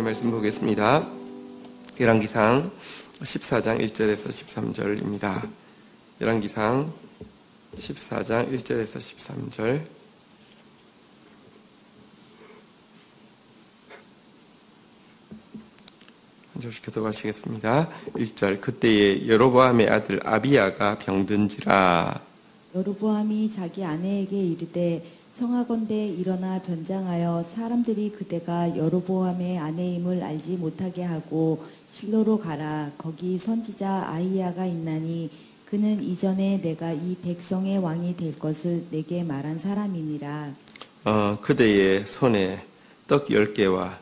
말씀 보겠습니다. 열왕기상 14장 1절에서 13절입니다. 열왕기상 14장 1절에서 13절. 한 절씩 교독하시겠습니다. 1절. 그때에 여로보암의 아들 아비야가 병든지라. 여로보암이 자기 아내에게 이르되 청하건대 일어나 변장하여 사람들이 그대가 여로보암의 아내임을 알지 못하게 하고 실로로 가라. 거기 선지자 아히야가 있나니 그는 이전에 내가 이 백성의 왕이 될 것을 내게 말한 사람이니라. 그대의 손에 떡 10개와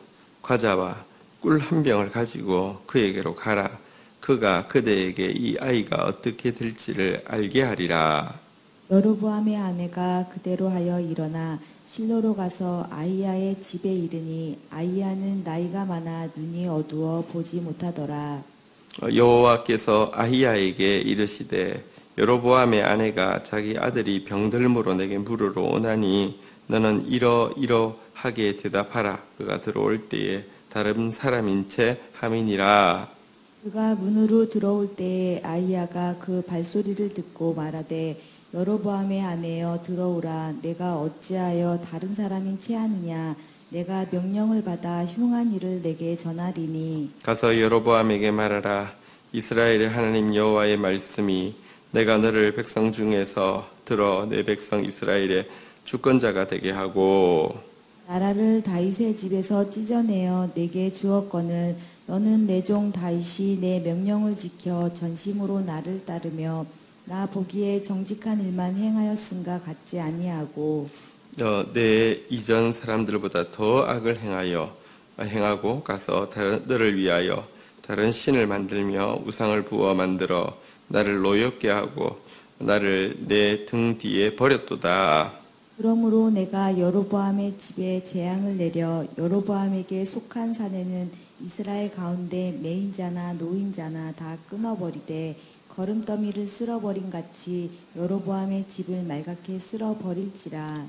과자와 꿀 한 병을 가지고 그에게로 가라. 그가 그대에게 이 아이가 어떻게 될지를 알게 하리라. 여로보암의 아내가 그대로 하여 일어나 실로로 가서 아히야의 집에 이르니 아히야는 나이가 많아 눈이 어두워 보지 못하더라. 여호와께서 아히야에게 이르시되 여로보암의 아내가 자기 아들이 병들므로 내게 물으러 오나니 너는 이러이러하게 대답하라. 그가 들어올 때에 다른 사람인 채 함이니라. 그가 문으로 들어올 때에 아히야가 그 발소리를 듣고 말하되 여로보암의 아내여 들어오라. 내가 어찌하여 다른 사람인 채 하느냐. 내가 명령을 받아 흉한 일을 내게 전하리니. 가서 여로보암에게 말하라. 이스라엘의 하나님 여호와의 말씀이 내가 너를 백성 중에서 들어 내 백성 이스라엘의 주권자가 되게 하고 나라를 다윗의 집에서 찢어내어 내게 주었거늘 너는 내 종 다윗이 내 명령을 지켜 전심으로 나를 따르며 나 보기에 정직한 일만 행하였은가 같지 아니하고 내 이전 사람들보다 더 악을 행하고 가서 너를 위하여 다른 신을 만들며 우상을 부어 만들어 나를 노엽게 하고 나를 내 등 뒤에 버렸도다. 그러므로 내가 여로보암의 집에 재앙을 내려 여로보암에게 속한 사내는 이스라엘 가운데 매인자나 노인자나 다 끊어버리되 거름더미를 쓸어버린 같이 여로보암의 집을 말갛게 쓸어버릴지라.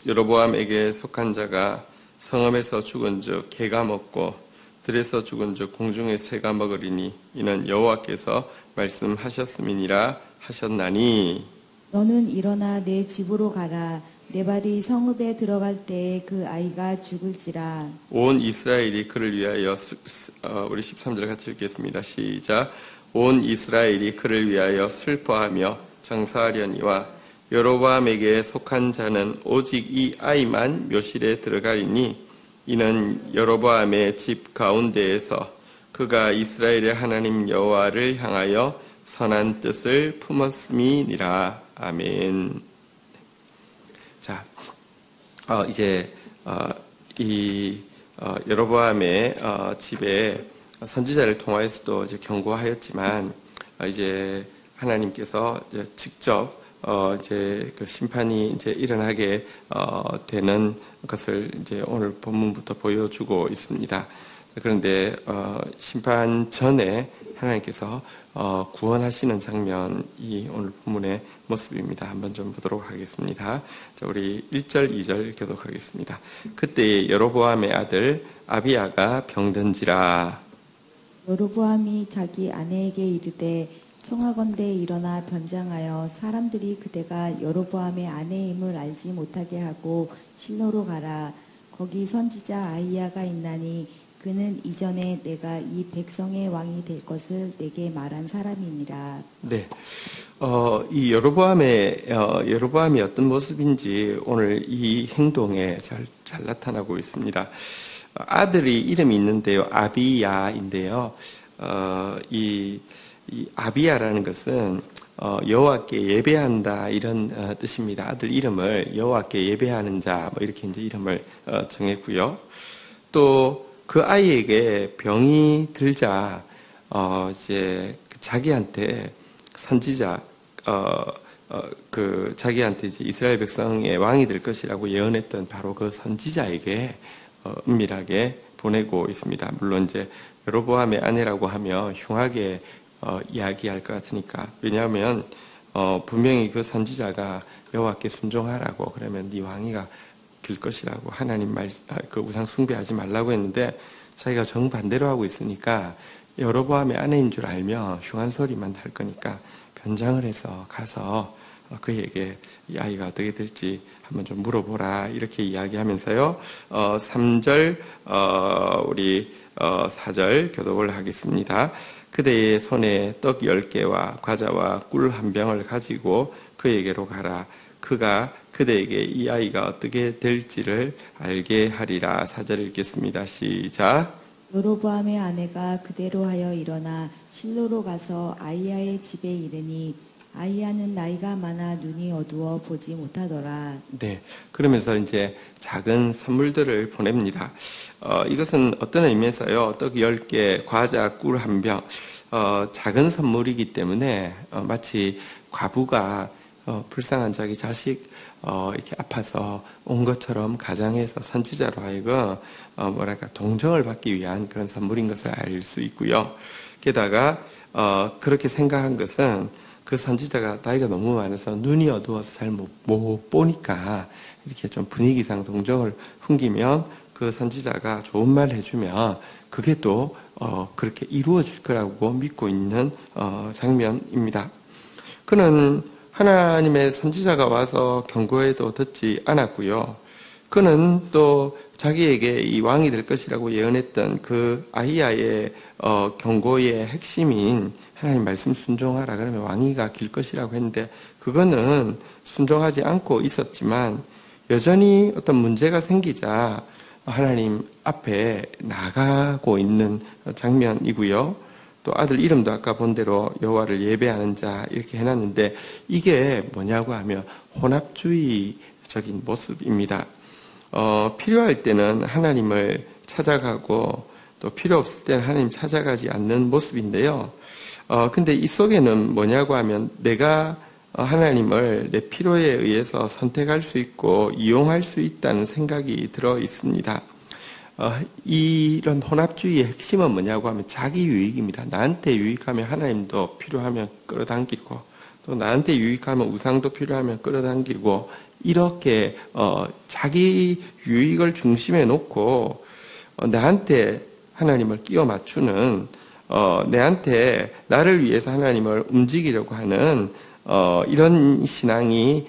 여로보암에게 속한 자가 성읍에서 죽은즉 개가 먹고 들에서 죽은즉 공중의 새가 먹으리니 이는 여호와께서 말씀하셨음이니라 하셨나니. 너는 일어나 내 집으로 가라. 내 발이 성읍에 들어갈 때에 그 아이가 죽을지라. 온 이스라엘이 그를 위하여 우리 13절 같이 읽겠습니다. 시작. 온 이스라엘이 그를 위하여 슬퍼하며 장사하려니와 여로보암에게 속한 자는 오직 이 아이만 묘실에 들어가리니 이는 여로보암의 집 가운데에서 그가 이스라엘의 하나님 여호와를 향하여 선한 뜻을 품었음이니라. 아멘. 자, 이제 이 여로보암의 집에 선지자를 통하여서도 이제 경고하였지만 이제 하나님께서 이제 직접 이제 그 심판이 이제 일어나게 되는 것을 이제 오늘 본문부터 보여주고 있습니다. 그런데 심판 전에 하나님께서 구원하시는 장면이 오늘 본문의 모습입니다. 한번 좀 보도록 하겠습니다. 자, 우리 1절, 2절 교독하겠습니다. 그때 여로보암의 아들 아비야가 병든지라. 여로보암이 자기 아내에게 이르되 청하건대 일어나 변장하여 사람들이 그대가 여로보암의 아내임을 알지 못하게 하고 실로로 가라. 거기 선지자 아히야가 있나니 그는 이전에 내가 이 백성의 왕이 될 것을 내게 말한 사람이니라. 네, 이 여로보암이 어떤 모습인지 오늘 이 행동에 잘 나타나고 있습니다. 아들이 이름이 있는데요, 아비야인데요. 이 아비야라는 것은 여호와께 예배한다 이런 뜻입니다. 아들 이름을 여호와께 예배하는 자 뭐 이렇게 이제 이름을 정했고요. 또 그 아이에게 병이 들자 이제 자기한테 선지자 자기한테 이제 이스라엘 백성의 왕이 될 것이라고 예언했던 바로 그 선지자에게 은밀하게 보내고 있습니다. 물론 이제 여로보암의 아내라고 하면 흉하게 이야기할 것 같으니까. 왜냐하면 분명히 그 선지자가 여호와께 순종하라고 그러면 네 왕위가 길 것이라고 하나님 그 우상 숭배하지 말라고 했는데 자기가 정반대로 하고 있으니까 여로보암의 아내인 줄 알면 흉한 소리만 할 거니까 변장을 해서 가서 그에게 이 아이가 어떻게 될지 한번 좀 물어보라 이렇게 이야기하면서요. 3절 우리 4절 교독을 하겠습니다. 그대의 손에 떡 10개와 과자와 꿀 한 병을 가지고 그에게로 가라. 그가 그대에게 이 아이가 어떻게 될지를 알게 하리라. 4절 읽겠습니다. 시작. 여로보암의 아내가 그대로 하여 일어나 실로로 가서 아이야의 집에 이르니 아이야는 나이가 많아 눈이 어두워 보지 못하더라. 네. 그러면서 이제 작은 선물들을 보냅니다. 이것은 어떤 의미에서요, 떡 10개, 과자, 꿀 한 병, 작은 선물이기 때문에 마치 과부가 불쌍한 자기 자식 이렇게 아파서 온 것처럼 가장해서 선지자로 하여금 뭐랄까 동정을 받기 위한 그런 선물인 것을 알 수 있고요. 게다가 그렇게 생각한 것은 그 선지자가 나이가 너무 많아서 눈이 어두워서 잘 못 보니까 이렇게 좀 분위기상 동정을 풍기면 그 선지자가 좋은 말 해주면 그게 또 그렇게 이루어질 거라고 믿고 있는 장면입니다. 그는 하나님의 선지자가 와서 경고해도 듣지 않았고요. 그는 또 자기에게 이 왕이 될 것이라고 예언했던 그 아히야의 경고의 핵심인 하나님 말씀 순종하라 그러면 왕위가 길 것이라고 했는데 그거는 순종하지 않고 있었지만 여전히 어떤 문제가 생기자 하나님 앞에 나가고 있는 장면이고요. 또 아들 이름도 아까 본 대로 여호와를 예배하는 자 이렇게 해놨는데 이게 뭐냐고 하면 혼합주의적인 모습입니다. 필요할 때는 하나님을 찾아가고 또 필요 없을 때는 하나님 찾아가지 않는 모습인데요. 근데 이 속에는 뭐냐고 하면 내가 하나님을 내 필요에 의해서 선택할 수 있고 이용할 수 있다는 생각이 들어 있습니다. 이런 혼합주의의 핵심은 뭐냐고 하면 자기 유익입니다. 나한테 유익하면 하나님도 필요하면 끌어당기고 또 나한테 유익하면 우상도 필요하면 끌어당기고 이렇게 자기 유익을 중심에 놓고 나한테 하나님을 끼워 맞추는 내한테 나를 위해서 하나님을 움직이려고 하는 이런 신앙이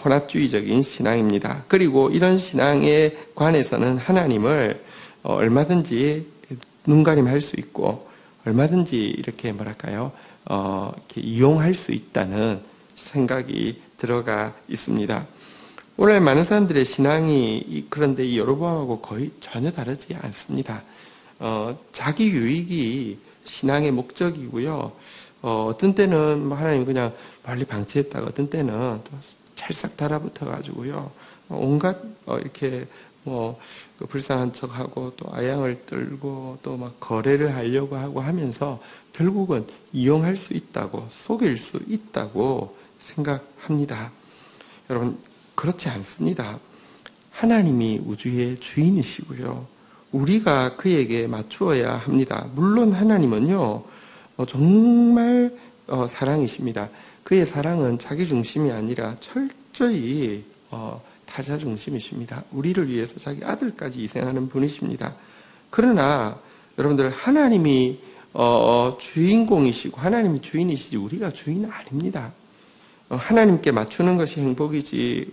혼합주의적인 신앙입니다. 그리고 이런 신앙에 관해서는 하나님을 얼마든지 눈가림할 수 있고 얼마든지 이렇게 뭐랄까요 이렇게 이용할 수 있다는 생각이 들어가 있습니다. 오늘 많은 사람들의 신앙이 그런데 이 여로보암하고 거의 전혀 다르지 않습니다. 자기 유익이 신앙의 목적이고요. 어떤 때는 하나님 그냥 멀리 방치했다가 어떤 때는 또 찰싹 달아붙어 가지고요. 온갖 이렇게 그 불쌍한 척하고 또 아양을 떨고 또 막 거래를 하려고 하고 하면서 결국은 이용할 수 있다고 속일 수 있다고 생각합니다. 여러분 그렇지 않습니다. 하나님이 우주의 주인이시고요. 우리가 그에게 맞추어야 합니다. 물론 하나님은요. 정말 사랑이십니다. 그의 사랑은 자기 중심이 아니라 철저히 타자 중심이십니다. 우리를 위해서 자기 아들까지 희생하는 분이십니다. 그러나 여러분들 하나님이 주인공이시고 하나님이 주인이시지 우리가 주인은 아닙니다. 하나님께 맞추는 것이 행복이지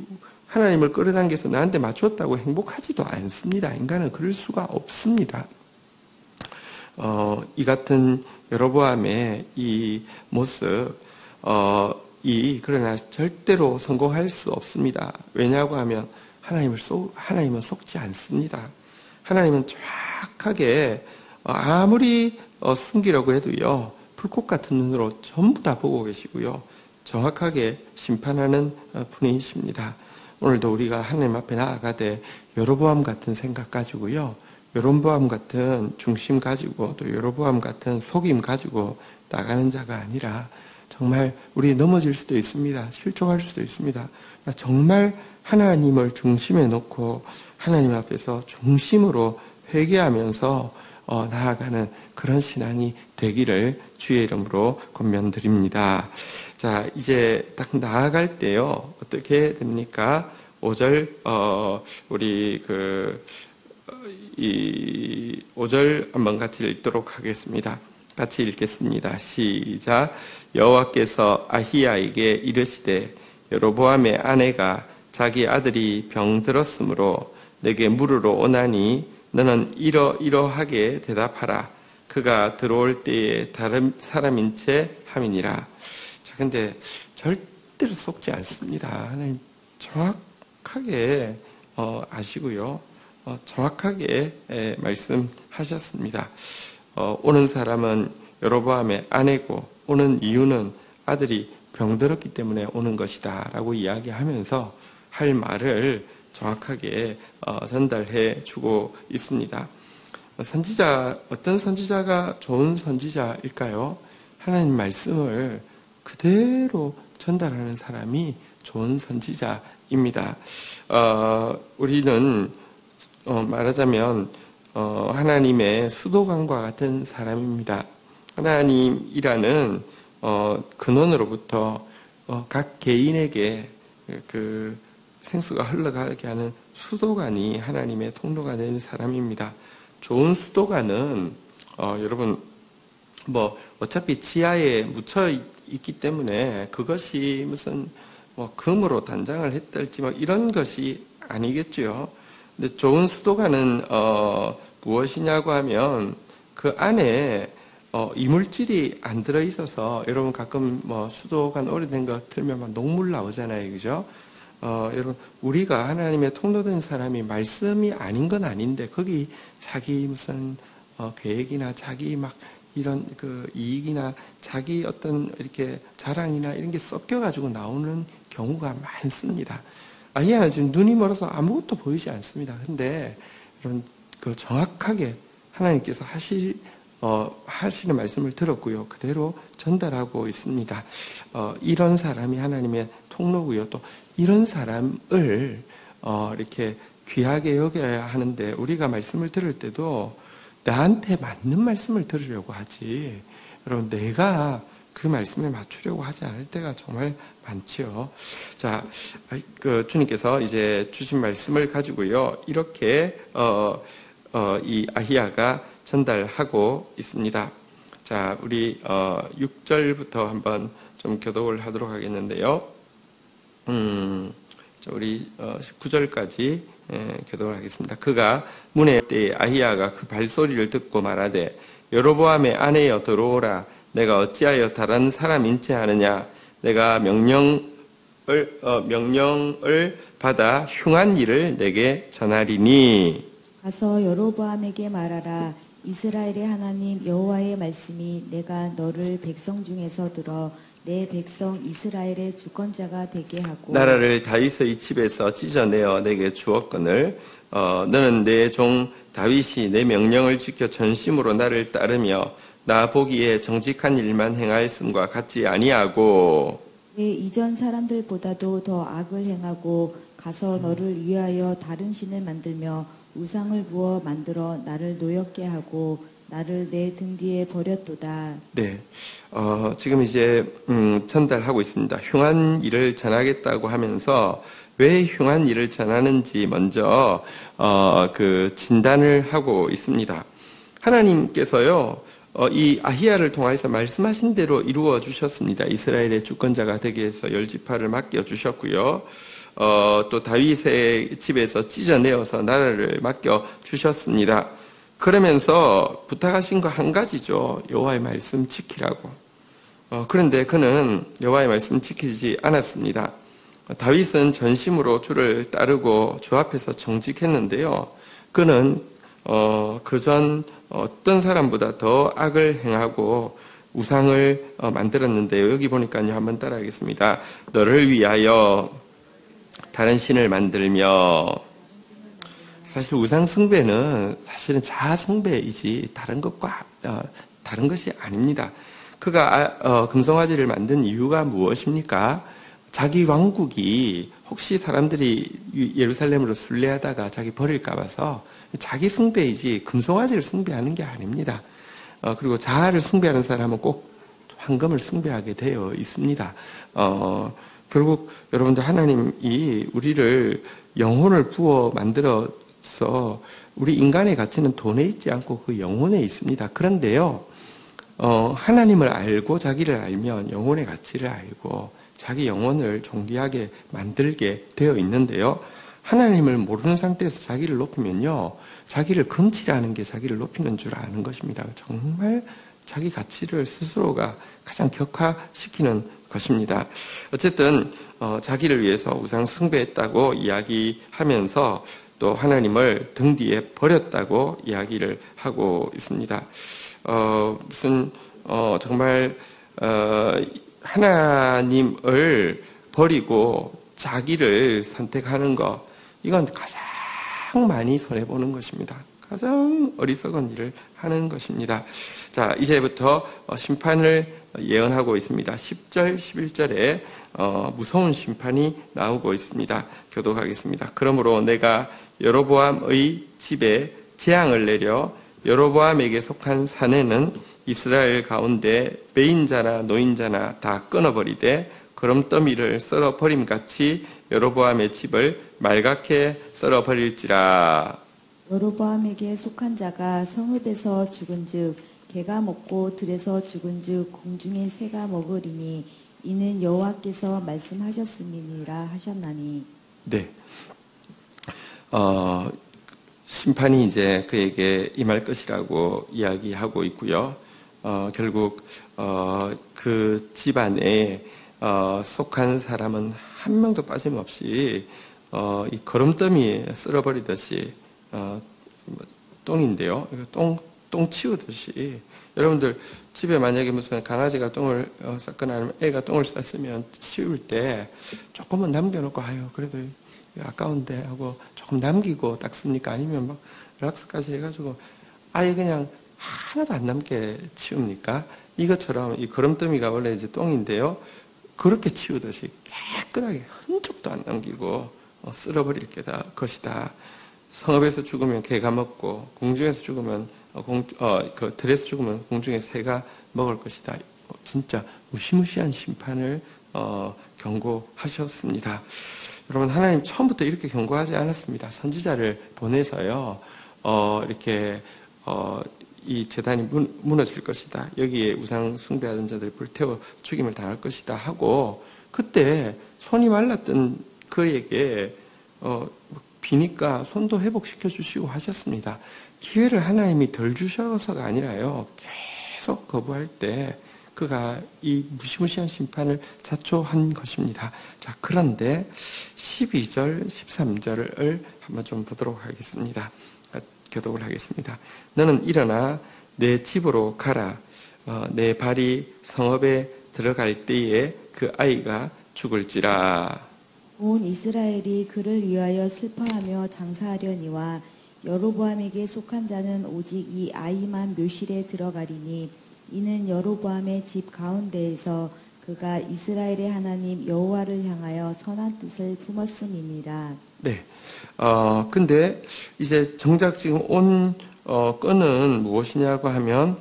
하나님을 끌어당겨서 나한테 맞췄다고 행복하지도 않습니다. 인간은 그럴 수가 없습니다. 이 같은 여로보암의 이 모습, 그러나 절대로 성공할 수 없습니다. 왜냐고 하면 하나님은 속지 않습니다. 하나님은 정확하게 아무리 숨기려고 해도요, 불꽃 같은 눈으로 전부 다 보고 계시고요, 정확하게 심판하는 분이십니다. 오늘도 우리가 하나님 앞에 나아가되 여로보암 같은 생각 가지고요, 여로보암 같은 중심 가지고 또 여로보암 같은 속임 가지고 나가는 자가 아니라 정말 우리 넘어질 수도 있습니다. 실족할 수도 있습니다. 정말 하나님을 중심에 놓고 하나님 앞에서 중심으로 회개하면서 나아가는 그런 신앙이 되기를 주의 이름으로 권면드립니다. 자, 이제 딱 나아갈 때요, 어떻게 됩니까? 5절, 우리 이 5절 한번 같이 읽도록 하겠습니다. 같이 읽겠습니다. 시작. 여호와께서 아히야에게 이르시되 여로보암의 아내가 자기 아들이 병들었으므로 내게 물으러 오나니 너는 이러이러하게 대답하라. 그가 들어올 때에 다른 사람인 채 함이니라. 자, 근데 절대로 속지 않습니다. 하나님 정확하게 아시고요. 정확하게 말씀하셨습니다. 오는 사람은 여로보암의 아내고 오는 이유는 아들이 병들었기 때문에 오는 것이다 라고 이야기하면서 할 말을 정확하게 전달해 주고 있습니다. 어떤 선지자가 좋은 선지자일까요? 하나님 말씀을 그대로 전달하는 사람이 좋은 선지자입니다. 우리는 말하자면 하나님의 수도관과 같은 사람입니다. 하나님이라는 근원으로부터 각 개인에게 그 생수가 흘러가게 하는 수도관이 하나님의 통로가 된 사람입니다. 좋은 수도관은 여러분 어차피 지하에 묻혀 있기 때문에 그것이 무슨 금으로 단장을 했달지 이런 것이 아니겠죠. 근데 좋은 수도관은 무엇이냐고 하면 그 안에 이물질이 안 들어 있어서 여러분 가끔 수도관 오래된 거 틀면 녹물 나오잖아요, 그죠? 여러분 우리가 하나님의 통로된 사람이 말씀이 아닌 건 아닌데 거기 자기 무슨 계획이나 자기 이런 그 이익이나 자기 어떤 이렇게 자랑이나 이런 게 섞여가지고 나오는 경우가 많습니다. 아히야는 지금 눈이 멀어서 아무것도 보이지 않습니다. 근데 이런 그 정확하게 하나님께서 하시는 말씀을 들었고요. 그대로 전달하고 있습니다. 이런 사람이 하나님의 통로고요. 또 이런 사람을 이렇게 귀하게 여겨야 하는데 우리가 말씀을 들을 때도 나한테 맞는 말씀을 들으려고 하지. 여러분 내가 그 말씀에 맞추려고 하지 않을 때가 정말 많지요. 자, 주님께서 이제 주신 말씀을 가지고요. 이렇게 이 아히야가 전달하고 있습니다. 자, 우리 6절부터 한번 좀 교독을 하도록 하겠는데요. 우리 19절까지 교독을 하겠습니다. 그가 문에 때에 아히야가 그 발소리를 듣고 말하되 여로보암의 아내여 들어오라. 내가 어찌하여 다른 사람인체 하느냐. 내가 명령을 받아 흉한 일을 내게 전하리니. 가서 여로보암에게 말하라. 이스라엘의 하나님 여호와의 말씀이 내가 너를 백성 중에서 들어 내 백성 이스라엘의 주권자가 되게 하고 나라를 다윗의 집에서 찢어내어 내게 주었거늘 너는 내 종 다윗이 내 명령을 지켜 전심으로 나를 따르며 나 보기에 정직한 일만 행하였음과 같지 아니하고 내 이전 사람들보다도 더 악을 행하고 가서 너를 위하여 다른 신을 만들며 우상을 부어 만들어 나를 노엽게 하고 나를 내 등 뒤에 버렸도다. 네, 지금 이제 전달하고 있습니다. 흉한 일을 전하겠다고 하면서 왜 흉한 일을 전하는지 먼저 그 진단을 하고 있습니다. 하나님께서요, 이 아히야를 통해서 말씀하신 대로 이루어 주셨습니다. 이스라엘의 주권자가 되게 해서 10지파를 맡겨 주셨고요. 또 다윗의 집에서 찢어내어서 나라를 맡겨 주셨습니다. 그러면서 부탁하신 거 한 가지죠. 여호와의 말씀 지키라고. 그런데 그는 여호와의 말씀 지키지 않았습니다. 다윗은 전심으로 주를 따르고 주 앞에서 정직했는데요. 그는 그전 어떤 사람보다 더 악을 행하고 우상을 만들었는데요. 여기 보니까요. 한번 따라하겠습니다. 너를 위하여 다른 신을 만들며. 사실 우상 숭배는 사실은 자아 숭배이지 다른 것이 아닙니다. 그가 금송아지를 만든 이유가 무엇입니까? 자기 왕국이 혹시 사람들이 예루살렘으로 순례하다가 자기 버릴까 봐서 자기 숭배이지 금송아지를 숭배하는 게 아닙니다. 그리고 자아를 숭배하는 사람은 꼭 황금을 숭배하게 되어 있습니다. 결국 여러분들 하나님이 우리를 영혼을 부어 만들어 앞서 우리 인간의 가치는 돈에 있지 않고 그 영혼에 있습니다. 그런데요, 하나님을 알고 자기를 알면 영혼의 가치를 알고 자기 영혼을 존귀하게 만들게 되어 있는데요. 하나님을 모르는 상태에서 자기를 높이면요, 자기를 금치라는 게 자기를 높이는 줄 아는 것입니다. 정말 자기 가치를 스스로가 가장 격화시키는 것입니다. 어쨌든 자기를 위해서 우상 숭배했다고 이야기하면서 또 하나님을 등 뒤에 버렸다고 이야기를 하고 있습니다. 정말 하나님을 버리고 자기를 선택하는 것, 이건 가장 많이 손해보는 것입니다. 가장 어리석은 일을 하는 것입니다. 자, 이제부터 심판을 예언하고 있습니다. 10절, 11절에 무서운 심판이 나오고 있습니다. 교독하겠습니다. 그러므로 내가 여로보암의 집에 재앙을 내려 여로보암에게 속한 사내는 이스라엘 가운데 매인자나 노인자나 다 끊어버리되 거름더미를 썰어버림같이 여로보암의 집을 말갛게 썰어버릴지라. 여로보암에게 속한 자가 성읍에서 죽은즉 개가 먹고 들에서 죽은즉 공중의 새가 먹으리니 이는 여호와께서 말씀하셨음이니라 하셨나니. 네. 심판이 이제 그에게 임할 것이라고 이야기하고 있고요. 결국 그 집안에 속한 사람은 한 명도 빠짐없이 이 거름더미에 쓸어버리듯이 똥인데요. 똥 치우듯이 여러분들 집에 만약에 무슨 강아지가 똥을 쌌거나 아니면 애가 똥을 쌌으면 치울 때 조금은 남겨놓고 아유 그래도 아까운데 하고 조금 남기고 닦습니까? 아니면 막 락스까지 해가지고 아예 그냥 하나도 안 남게 치웁니까? 이것처럼 이 거름더미가 원래 이제 똥인데요. 그렇게 치우듯이 깨끗하게 흔적도 안 남기고 쓸어버릴 것이다. 성읍에서 죽으면 개가 먹고 공중에서 죽으면 그 들에서 죽으면 공중에 새가 먹을 것이다. 진짜 무시무시한 심판을 경고하셨습니다. 여러분, 하나님 처음부터 이렇게 경고하지 않았습니다. 선지자를 보내서요, 이렇게 이 제단이 무너질 것이다. 여기에 우상 숭배하던 자들이 불태워 죽임을 당할 것이다 하고, 그때 손이 말랐던 그에게 비니까 손도 회복시켜 주시고 하셨습니다. 기회를 하나님이 덜 주셔서가 아니라요, 계속 거부할 때 그가 이 무시무시한 심판을 자초한 것입니다. 자, 그런데 12절, 13절을 한번 좀 보도록 하겠습니다. 교독을 하겠습니다. 너는 일어나 내 집으로 가라. 내 발이 성읍에 들어갈 때에 그 아이가 죽을지라. 온 이스라엘이 그를 위하여 슬퍼하며 장사하려니와 여로보암에게 속한 자는 오직 이 아이만 묘실에 들어가리니 이는 여로보암의 집 가운데에서 그가 이스라엘의 하나님 여호와를 향하여 선한 뜻을 품었음이니라. 네. 근데 이제 정작 지금 온 건은 무엇이냐고 하면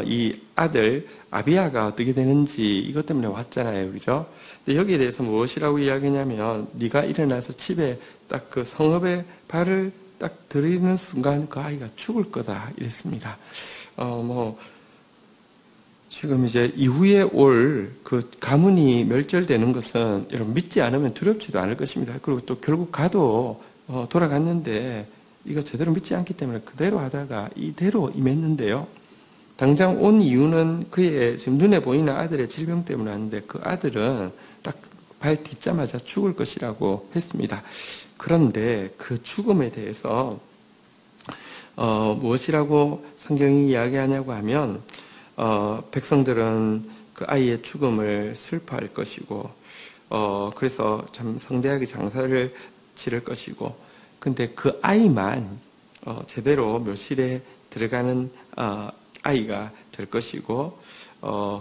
이 아들 아비야가 어떻게 되는지 이것 때문에 왔잖아요, 그죠? 근데 여기에 대해서 무엇이라고 이야기냐면 네가 일어나서 집에 딱 그 성읍에 발을 딱 들이는 순간 그 아이가 죽을 거다 이랬습니다. 지금 이제 이후에 올 그 가문이 멸절되는 것은 여러분 믿지 않으면 두렵지도 않을 것입니다. 그리고 또 결국 가도 돌아갔는데 이거 제대로 믿지 않기 때문에 그대로 하다가 이대로 임했는데요. 당장 온 이유는 그의 지금 눈에 보이는 아들의 질병 때문에 왔는데 그 아들은 딱 발 딛자마자 죽을 것이라고 했습니다. 그런데 그 죽음에 대해서 무엇이라고 성경이 이야기하냐고 하면 백성들은 그 아이의 죽음을 슬퍼할 것이고 그래서 참 성대하게 장사를 치를 것이고 근데 그 아이만 제대로 묘실에 들어가는 아이가 될 것이고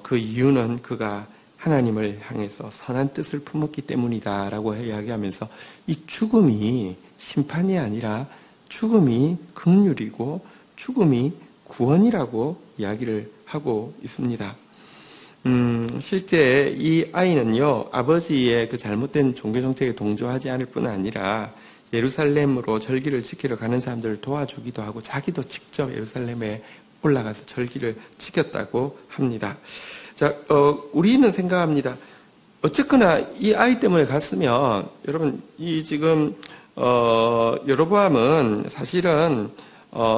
그 이유는 그가 하나님을 향해서 선한 뜻을 품었기 때문이다라고 이야기하면서 이 죽음이 심판이 아니라 죽음이 긍휼이고 죽음이 구원이라고 이야기를 하고 있습니다. 실제 이 아이는요, 아버지의 그 잘못된 종교 정책에 동조하지 않을 뿐 아니라 예루살렘으로 절기를 지키러 가는 사람들을 도와주기도 하고 자기도 직접 예루살렘에 올라가서 절기를 지켰다고 합니다. 자, 우리는 생각합니다. 어쨌거나 이 아이 때문에 갔으면 여러분 이 지금 여로보암은 사실은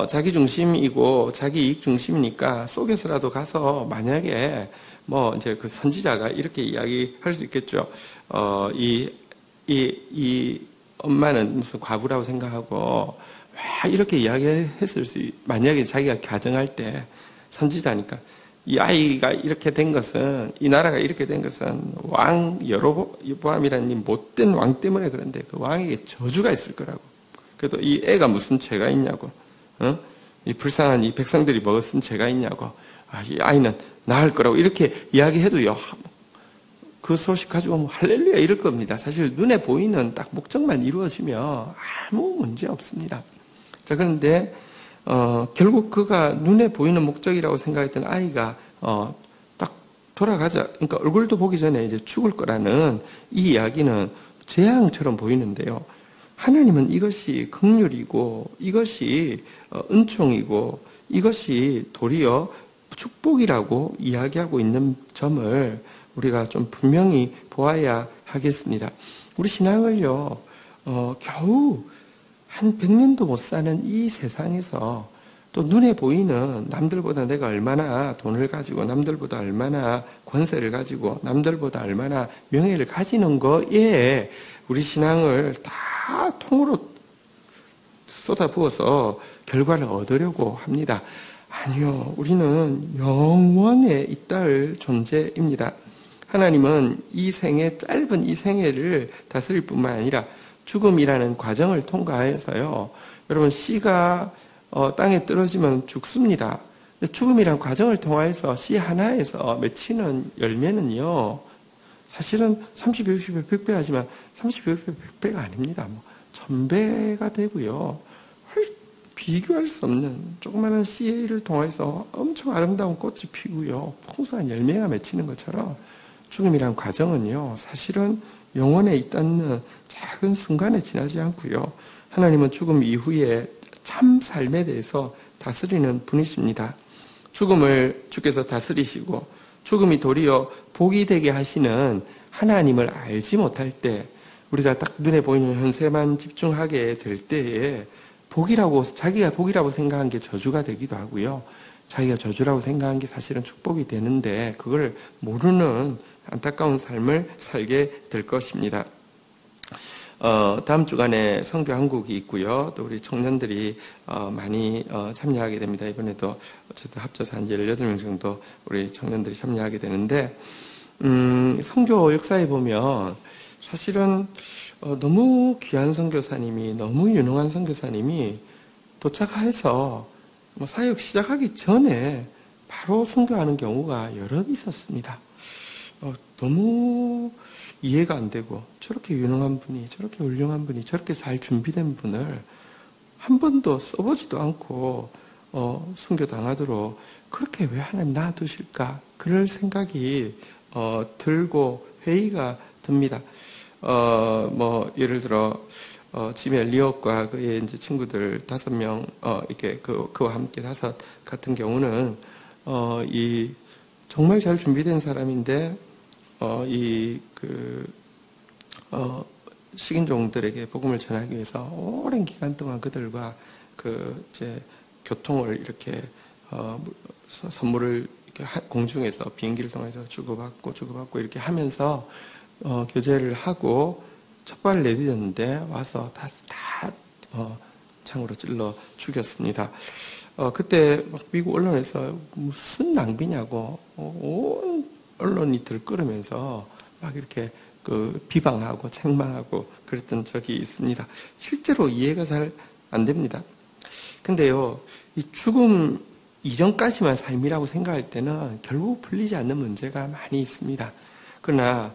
자기 중심이고 자기 이익 중심이니까 속에서라도 가서 만약에 뭐 이제 그 선지자가 이렇게 이야기할 수 있겠죠. 이 엄마는 무슨 과부라고 생각하고 와 이렇게 이야기했을 수 만약에 자기가 가정할 때 선지자니까 이 아이가 이렇게 된 것은 이 나라가 이렇게 된 것은 왕 여로보암이라는 이 못된 왕 때문에 그런데 그 왕에게 저주가 있을 거라고. 그래도 이 애가 무슨 죄가 있냐고. 이 불쌍한 이 백성들이 먹었은 죄가 있냐고. 이 아이는 나을 거라고 이렇게 이야기해도요. 그 소식 가지고 뭐 할렐루야 이럴 겁니다. 사실 눈에 보이는 딱 목적만 이루어지면 아무 문제 없습니다. 자, 그런데 결국 그가 눈에 보이는 목적이라고 생각했던 아이가 딱 돌아가자. 그러니까 얼굴도 보기 전에 이제 죽을 거라는 이 이야기는 재앙처럼 보이는데요. 하나님은 이것이 긍휼이고 이것이 은총이고 이것이 도리어 축복이라고 이야기하고 있는 점을 우리가 좀 분명히 보아야 하겠습니다. 우리 신앙을요, 겨우 한 100년도 못 사는 이 세상에서 또 눈에 보이는 남들보다 내가 얼마나 돈을 가지고 남들보다 얼마나 권세를 가지고 남들보다 얼마나 명예를 가지는 거에 우리 신앙을 다 통으로 쏟아부어서 결과를 얻으려고 합니다. 아니요, 우리는 영원에 있다할 존재입니다. 하나님은 이 생애, 짧은 이 생애를 다스릴 뿐만 아니라 죽음이라는 과정을 통과해서요. 여러분, 씨가 땅에 떨어지면 죽습니다. 죽음이라는 과정을 통과해서 씨 하나에서 맺히는 열매는요. 사실은 30배, 60배, 100배 하지만 30배, 100배가 아닙니다. 뭐 1000배가 되고요. 비교할 수 없는 조그마한 씨를 통해서 엄청 아름다운 꽃이 피고요. 풍성한 열매가 맺히는 것처럼 죽음이란 과정은요. 사실은 영원에 있다는 작은 순간에 지나지 않고요. 하나님은 죽음 이후에 참 삶에 대해서 다스리는 분이십니다. 죽음을 주께서 다스리시고 죽음이 도리어 복이 되게 하시는 하나님을 알지 못할 때 우리가 딱 눈에 보이는 현세만 집중하게 될 때에 자기가 복이라고 생각한 게 저주가 되기도 하고요. 자기가 저주라고 생각한 게 사실은 축복이 되는데 그걸 모르는 안타까운 삶을 살게 될 것입니다. 다음 주간에 선교 한국이 있고요. 또 우리 청년들이 많이 참여하게 됩니다. 이번에도 어쨌든 합쳐서 한 18명 정도 우리 청년들이 참여하게 되는데 선교 역사에 보면 사실은 너무 귀한 선교사님이 너무 유능한 선교사님이 도착해서 사역 시작하기 전에 바로 선교하는 경우가 여러 있었습니다. 너무 이해가 안 되고 저렇게 유능한 분이 저렇게 훌륭한 분이 저렇게 잘 준비된 분을 한 번도 써보지도 않고 순교당하도록 그렇게 왜 하나님 놔두실까 그럴 생각이 들고 회의가 듭니다. 예를 들어 짐 엘리엇과 그의 이제 친구들 5명 이렇게 그와 함께 5 같은 경우는 이 정말 잘 준비된 사람인데 식인종들에게 복음을 전하기 위해서 오랜 기간 동안 그들과 이제 교통을 이렇게 선물을 이렇게 공중에서 비행기를 통해서 주고받고 이렇게 하면서 교제를 하고 첫 발을 내디뎠는데 와서 다 창으로 찔러 죽였습니다. 그때 막 미국 언론에서 무슨 낭비냐고 온 언론이 들끓으면서 막 이렇게 비방하고 책망하고 그랬던 적이 있습니다. 실제로 이해가 잘 안 됩니다. 근데요, 이 죽음 이전까지만 삶이라고 생각할 때는 결국 풀리지 않는 문제가 많이 있습니다. 그러나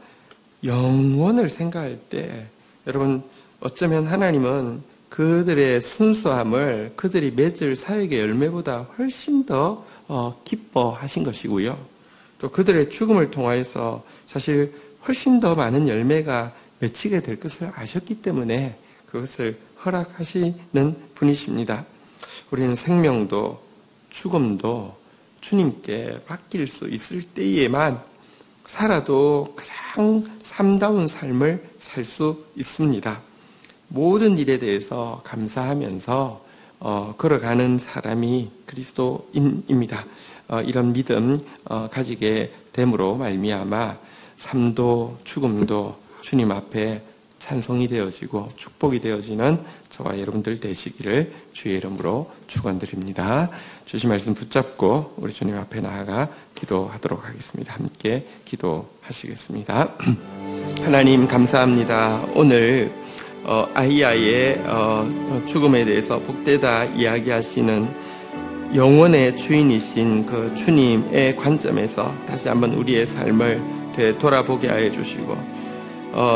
영원을 생각할 때 여러분 어쩌면 하나님은 그들의 순수함을 그들이 맺을 사역의 열매보다 훨씬 더 기뻐하신 것이고요. 또 그들의 죽음을 통하여서 사실 훨씬 더 많은 열매가 맺히게 될 것을 아셨기 때문에 그것을 허락하시는 분이십니다. 우리는 생명도 죽음도 주님께 맡길 수 있을 때에만 살아도 가장 삶다운 삶을 살 수 있습니다. 모든 일에 대해서 감사하면서 걸어가는 사람이 그리스도인입니다. 이런 믿음 가지게 됨으로 말미암아 삶도 죽음도 주님 앞에 찬송이 되어지고 축복이 되어지는 저와 여러분들 되시기를 주의 이름으로 축원드립니다. 주신 말씀 붙잡고 우리 주님 앞에 나아가 기도하도록 하겠습니다. 함께 기도하시겠습니다. 하나님 감사합니다. 오늘 아히야의 죽음에 대해서 복되다 이야기하시는 영혼의 주인이신 그 주님의 관점에서 다시 한번 우리의 삶을 되돌아보게 하여 주시고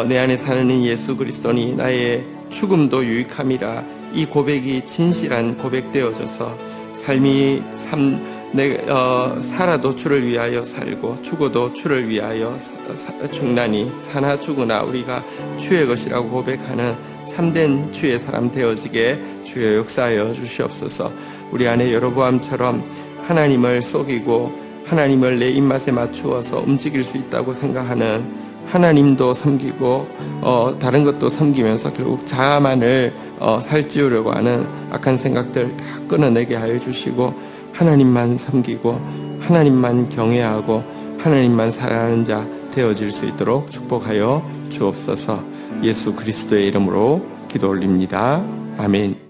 내 안에 사는 예수 그리스도니 나의 죽음도 유익함이라 이 고백이 진실한 고백되어져서 삶이 살아도 주를 위하여 살고 죽어도 주를 위하여 죽나니 사나 죽으나 우리가 주의 것이라고 고백하는 참된 주의 사람 되어지게 주여 역사하여 주시옵소서. 우리 안에 여로보암처럼 하나님을 속이고 하나님을 내 입맛에 맞추어서 움직일 수 있다고 생각하는 하나님도 섬기고 다른 것도 섬기면서 결국 자아만을 살찌우려고 하는 악한 생각들 다 끊어내게 하여 주시고 하나님만 섬기고 하나님만 경외하고 하나님만 사랑하는 자 되어질 수 있도록 축복하여 주옵소서. 예수 그리스도의 이름으로 기도 올립니다. 아멘.